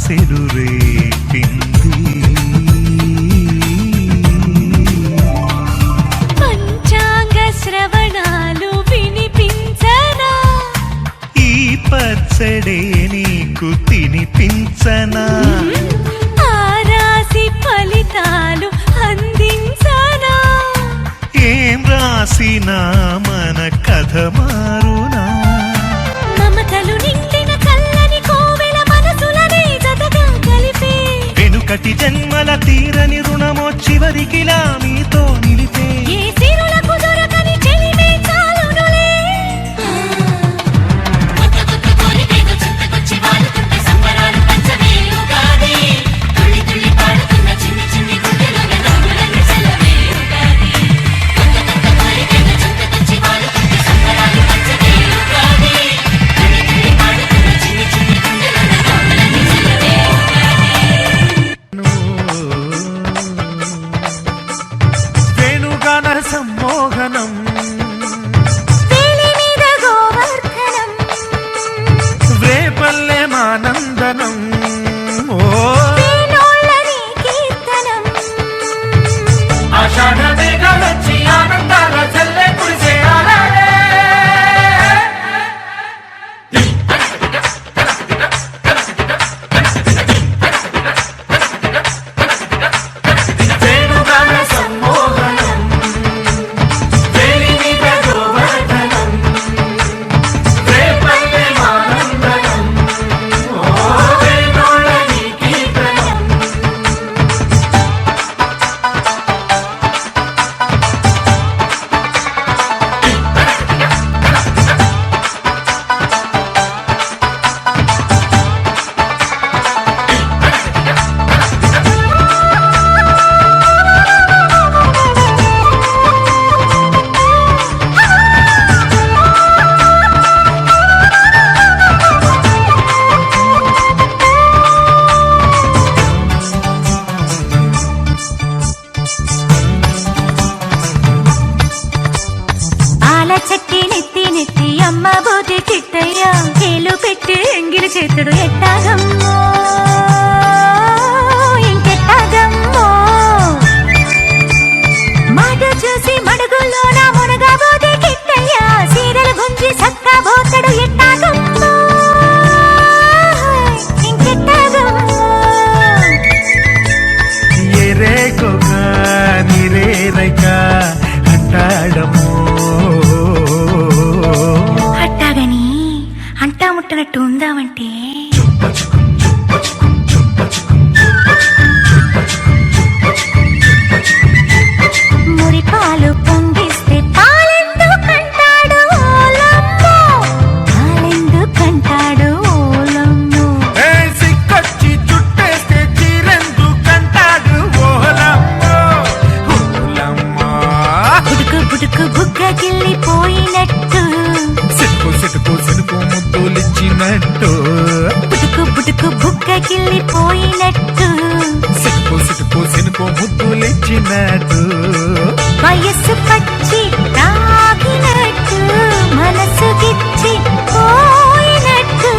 ఆశలు రేపింది. పంచాంగ శ్రవణాలు వినిపించనా, ఈ పచ్చడే నీకు తినిపించనా, ఆ రాశి ఫలితాలు అందించనా, ఏం రాసినా మన కథ మారునా, మమతలు నిండిన చల్లని కోవెల మనసులనే జతగా కలిపే, వెనుకటి జన్మల తీరని రుణమో చివరికిలా మీతో నిలిపే, ఏ సిరులకు దొరకని చెలిమే చాలునులే. వేణుగాన సమ్మోహనం, వేలి మీద గోవర్ధనం, వ్రేపల్లె మానందనం, వేణోళ్ళని కీర్తనం, ఆషాఢ మేఘాలొచ్చి ఆనందాల చల్లే కురిసే ఆలాలే. వేణుగాన సమ్మోహనం, వేలి మీద గోవర్ధనం, వ్రేపల్లె మానందనం, వేణోళ్ళని కీర్తనం. ఆల చెట్టి నెత్తి నెత్తి అమ్మ బోటి చిట్టయ్య, కేలు పెట్టి ఎంగిలి చేతుడు ఎట్టాగమ్మో ఇంకెట్టాగమ్మో, మాట చూసి మడుగుల్లో నా మునగా బోటి కిట్టయ్య, సీరలు గుంజి సక్కా బోతడు ఎట్టాగమ్మో ఇంకెట్టాగమ్మో. ఎరేకొక నిరేరైక అంటాడమో, అట్టాగని అంటా ముట్టనట్టు ఉందామంటే మురిపాలు పొంగిస్తే పాలెందుకంటాడు ఓలమ్మో, పాలెందుకంటాడు ఓలమ్మో, సిక్కొచ్చి చుట్టేస్తే చీరెందుకంటాడు ఓలమ్మో, ఓలమ్మో. బుడుకు బుడుకు బుగ్గగిల్లిపోయినట్టు, సినుకు సినుకు సినుకు ముద్దులిచ్చినట్టు, బుడుకు బుడుకు బుగ్గగిల్లిపోయినట్టు, సినుకు సినుకు సినుకు ముద్దులిచ్చినట్టు, వయస్సు పచ్చి తాగినట్టు, మనసు గిచ్చి పోయినట్టు,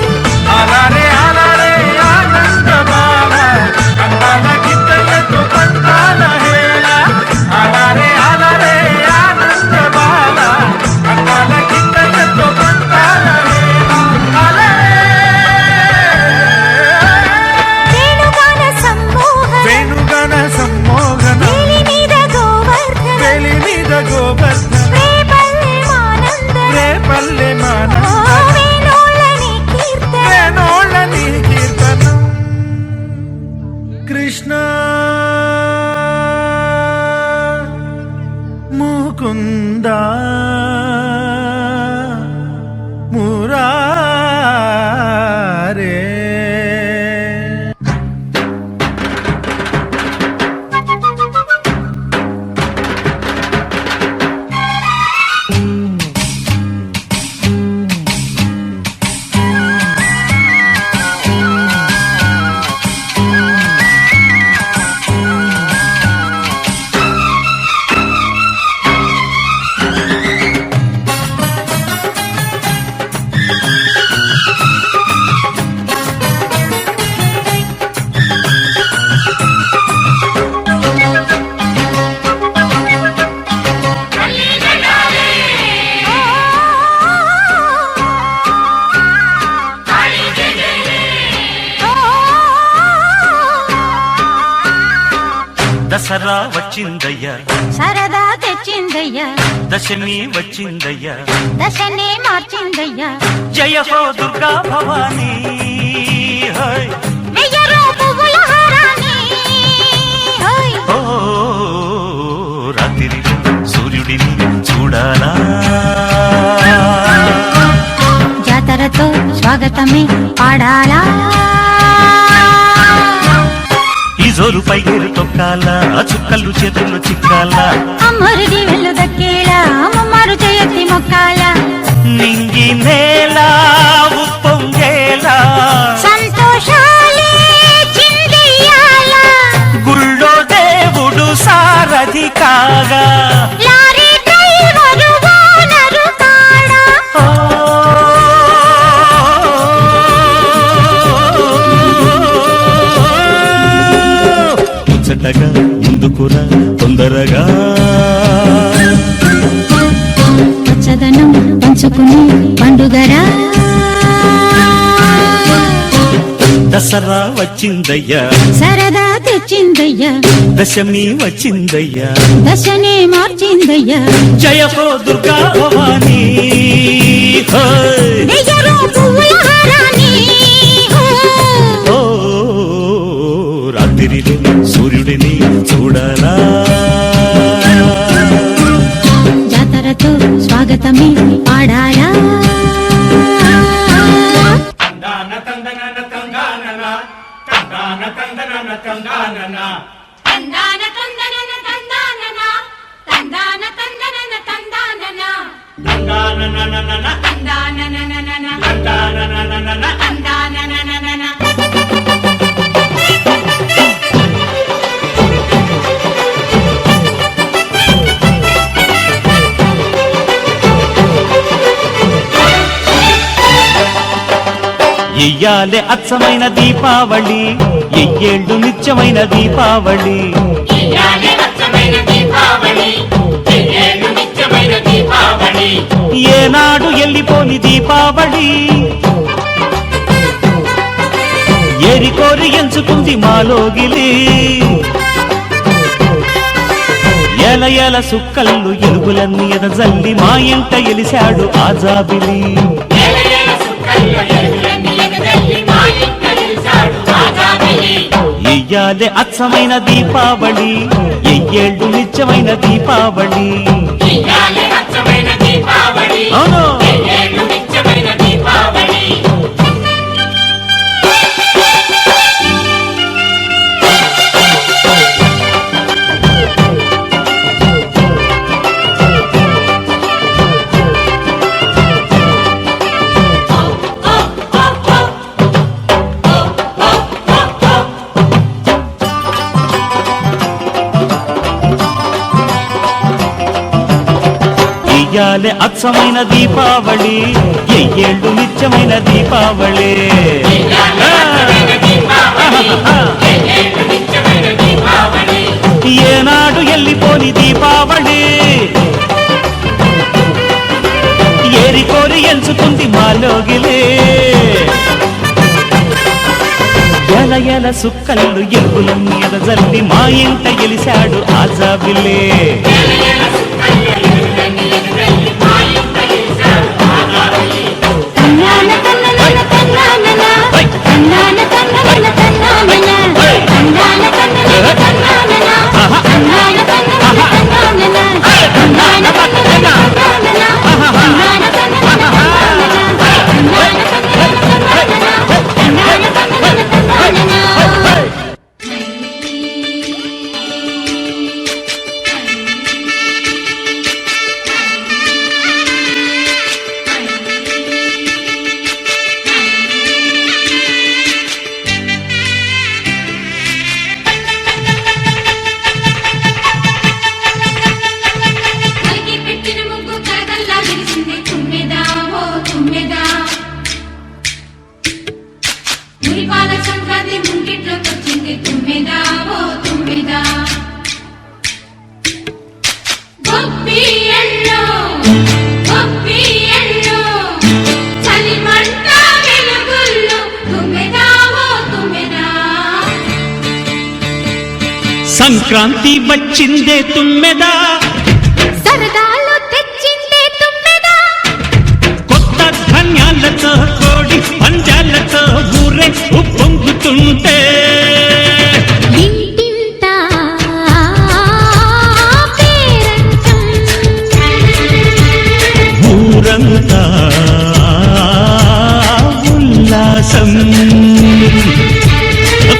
అలారే అలారే ఆనంద బాల అందాల గిత్తలతో పందాల హేళ, అలారే అలారే ఆనంద బాల అందాల గిత్తలతో పందాల హేళ, అలారే. వేణుగాన సమ్మోహనం, వేణుగాన సమ్మోహనం, వేలి మీద గోవర్ధనం, వేలి మీద గోవర్ధనం, రేపల్లె మానందనం, రేపల్లె మాన దసరా వచ్చిందయ్యా సరదా తెచ్చిందయ్యా దశమి వచ్చిందయ్యా దశనే మార్చిందయ్యా జయ హో దుర్గా భవానీ హై వెయ్యరు పువ్వుల హారాన్ని హోయ్ ఓ రాత్రి సూర్యుడిని చూడాలా జాతరతో స్వాగతమే పాడాలా ఈ జోరు పైగేరు తొక్కాలా చుక్కలు చేతుల్లో చిక్కాలా అమ్మరుడి వెళ్ళు దక్కేలా అమ్మమ్మారు చేయత్తి మొక్కాలా నింగి నేల ఉప్పొంగేలా సంతోషాలే చిందెయ్యాలా గుళ్ళో దేవుడు సారథి కాగా లారీ డ్రైవరు ఓనరు కాడా ఓ, ముచ్చటగా ముందుకురా తొందరగా పచ్చదనం పంచుకుని పండుగరా దసరా వచ్చిందయ్యా సరదా తెచ్చిందయ్యా దశమి వచ్చిందయ్యా దశనే మార్చిందయ్యా జయ హో దుర్గా భవానీ హై వెయ్యరు పువ్వుల హారాన్ని ఓ రాత్రిని సూర్యుడిని చూడాలా జాతరతో స్వాగతమే పాడాలా తందాన తందనన తందానన తందాన తందనన తందానన తందాన తందనన తందానన తందాన తందనన తందానన తందానననన తందాననననన తందానననన తందాననననన ఎయ్యాలే అచ్చమైన దీపావళి ఎయ్యేళ్ళు నిత్యమైన దీపావళి ఇయాలే అచ్చమైన దీపావళి ఏళ్ళు నిత్యమైన దీపావళి ఏనాడు ఎల్లిపోని దీపావళి ఏరికోరి ఎంచుకుంది మాలోగిలి ఎల ఎల సుక్కళ్ళు ఎలుగులన్నీ ఎదజల్లి మా ఇంట ఎలిశాడు ఆజాబిలి ఏలయేల సుక్కల్ల ఎలుగులన్నీ ఎగదల్లి మా ఇంట నిలిచాడు ఆజాబిలి ఎయ్యాలే అచ్చమైన దీపావళి ఎయ్యేళ్ళు నిత్యమైన దీపావళి ఇయాలే అచ్చమైన దీపావళి అవును ఏళ్ళు నిత్యమైన దీపావళి ఎయ్యాలే అచ్చమైన దీపావళి ఎయ్యేళ్ళు నిత్యమైన దీపావళి ఏళ్ళు నిత్యమైన దీపావళి ఏనాడు ఎల్లిపోని దీపావళి ఏరికోరి ఎంచుకుంది మాలోగిలే ఎల ఎల సుక్కళ్ళు ఎలుగులన్నీ ఎదజల్లి మా ఇంట గెలిశాడు ఆజాబిల్లే ఏలయేల సుక్కల్ల ఎలుగులన్నీ ఎగదల్లి మా ఇంట నిలిచాడు ఆజాబిలి తన్నాన తన్ననన తన్నానన తన్నాన తన్ననన తన్నానన తన్నాన తన్ననన తన్నానన తన్నాన తన్ననన తన్నానన తన్నాన తన్ననన తన్నానన తన్నాన తన్ననన తన్నానన తన్నాన తన్ననన తన్నానన తన్నాన తన్ననన తన్నానన సంక్రాంతి వచ్చిందే తుమ్మెదా, సరదాలు తెచ్చిందే తుమ్మెదా, కొత్త ధాన్యాలతో కోడి పంజాలతో ఊరే ఉప్పొంగుతుంటే ఇంటింటా పేరంటం, ఊరంతా ఉల్లాసం.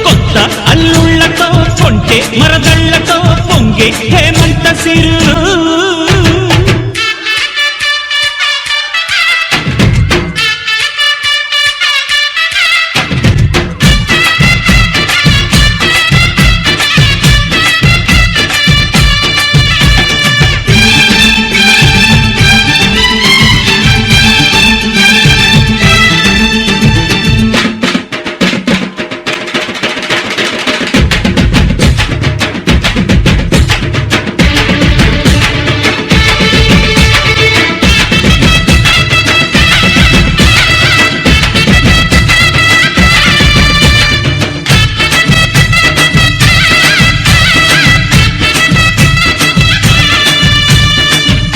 కొత్త అల్లుళ్ళతో కొంటే మరదళ్ళతో పొంగే హేమంత సిరు.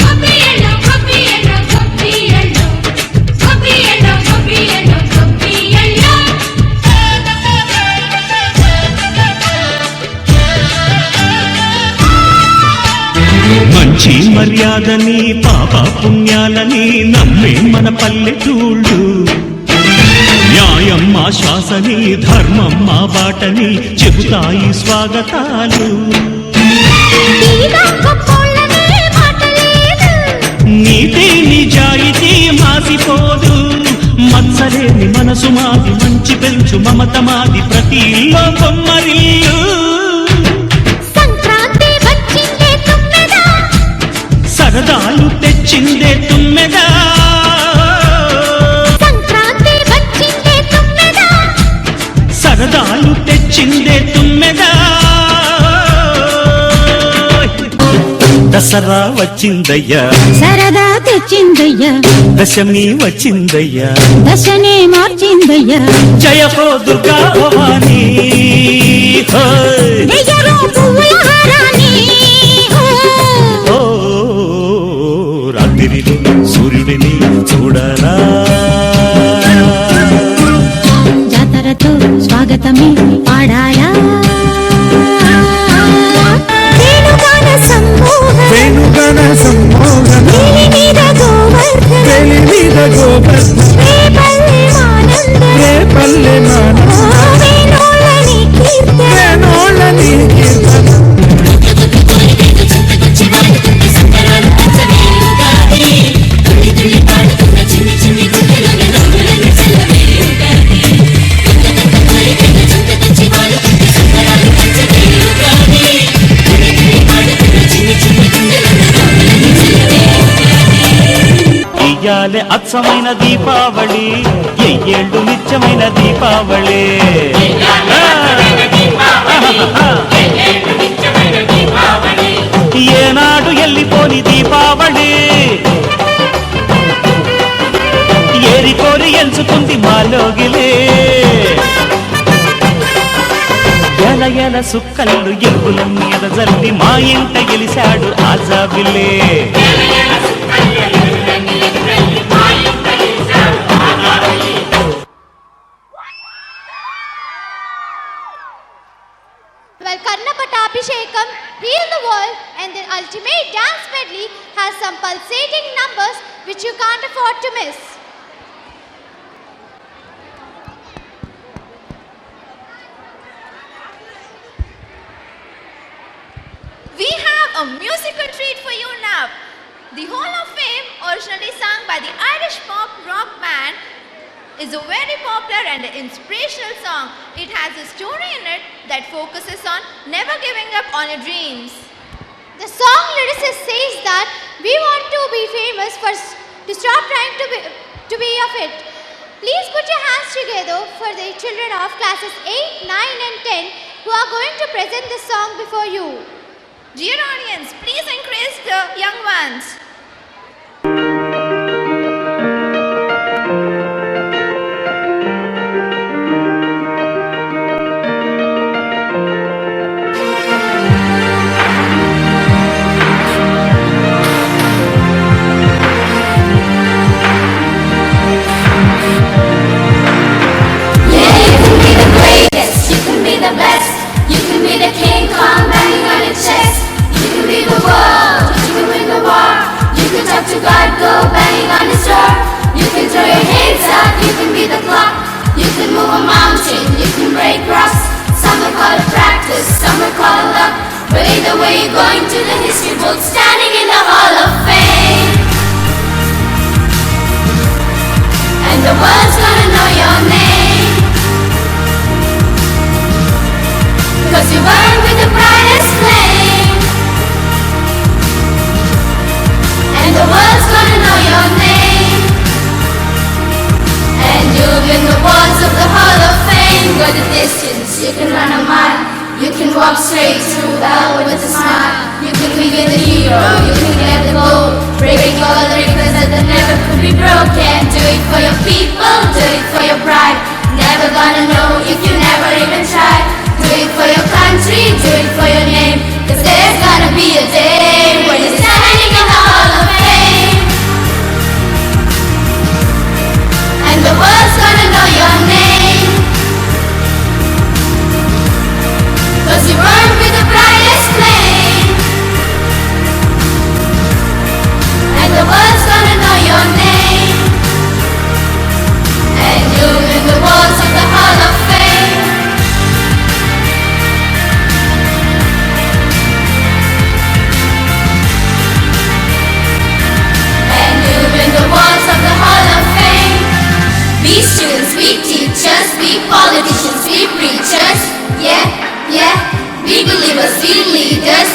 గొబ్బియల్లో గొబ్బియల్లో గొబ్బియల్లో గొబ్బియల్లో గొబ్బియల్లో గొబ్బియల్లో మంచి మర్యాదని పాప పుణ్యాలని నమ్మే మన పల్లెటూళ్ళు, న్యాయం మా శ్వాసని ధర్మం మా బాటని చెబుతాయి స్వాగతాలు. తీరా గొప్పోళ్ళనే మాట లేదు, నీతి నిజాయితీ మాసిపోదు, మత్సలేని మనసు మాది, మంచి పెంచు మమత మాది, ప్రతి ఇల్లో బొమ్మరిల్లు. సంక్రాంతి వచ్చిందే తుమ్మెదా, సరదాలు తెచ్చిందే తుమ్మెదా, సంక్రాంతి వచ్చిందే తుమ్మెదా, సరదాలు తెచ్చిందే తుమ్మెదా. దసరా వచ్చిందయ్యా, సరదా తెచ్చిందయ్యా, దశమి వచ్చిందయ్యా, దశనే మార్చిందయ్యా, జయ హో దుర్గా భవానీ. హోయ్. వెయ్యరు పువ్వుల హారాన్ని, ఓ రాత్రిలో సూర్యుడిని చూడరా, జాతరతో స్వాగతమే పాడాలా, వేణుగాన సమ్మోహన, వేణుగణ సమ్మోహన వేలి మీద గోవర్ధన, వేలి మీద గోవర్ధన రేపల్లె మానంద, రేపల్లె మాన వేణోళ్ళని కీర్తన, వేణోళ్ళని కీర్తన ఇయ్యాలే అచ్చమైన దీపావళి, ఎయ్యేళ్ళు నిత్యమైన దీపావళి. ఏనాడు ఎల్లిపోని దీపావళి, ఏరి కోరి ఎంచుకుంది మాలోగిలే. ఎల ఎల సుక్కళ్ళు ఎలుగులన్నీ ఎదజల్లి మా ఇంట గెలిశాడు ఆజాబిల్లే. Well, Karnapattabhishekam, Heal the World and the ultimate dance medley has some pulsating numbers which you can't afford to miss. We have a musical treat for you now. The Hall of Fame, originally sung by the Irish pop rock band, is a very popular and inspirational song. It has a story in it that focuses on never giving up on your dreams. The song lyricist says that we want to be famous to stop trying to be of it. Please put your hands together for the children of classes 8, 9 and 10 who are going to present the song before you. Dear audience, please encourage the young ones. where you're going to the history books, standing in the Hall of Fame. And the world's gonna know your name, 'cause you burn with the brightest flame. And the world's gonna know your name, and you'll win the walls of the Hall of Fame. Go the distance, you can run a mile, you can walk straight through hell with a smile. You can be the hero, you can get the gold, breaking all the records that never could be broken. Do it for your people, do it for your pride. Never gonna know if you never even try. Do it for your country, do it for your name, 'cause there's gonna be a day when you're standing in the Hall of Fame. And the world's gonna know your name, 'cause you burn with the brightest flame. And the world's gonna know your name, and you'll win the walls of the Hall of Fame. And you'll win the walls of the Hall of Fame. Be students, be teachers, be politicians, be preachers. Yeah, yeah, be believers, be leaders.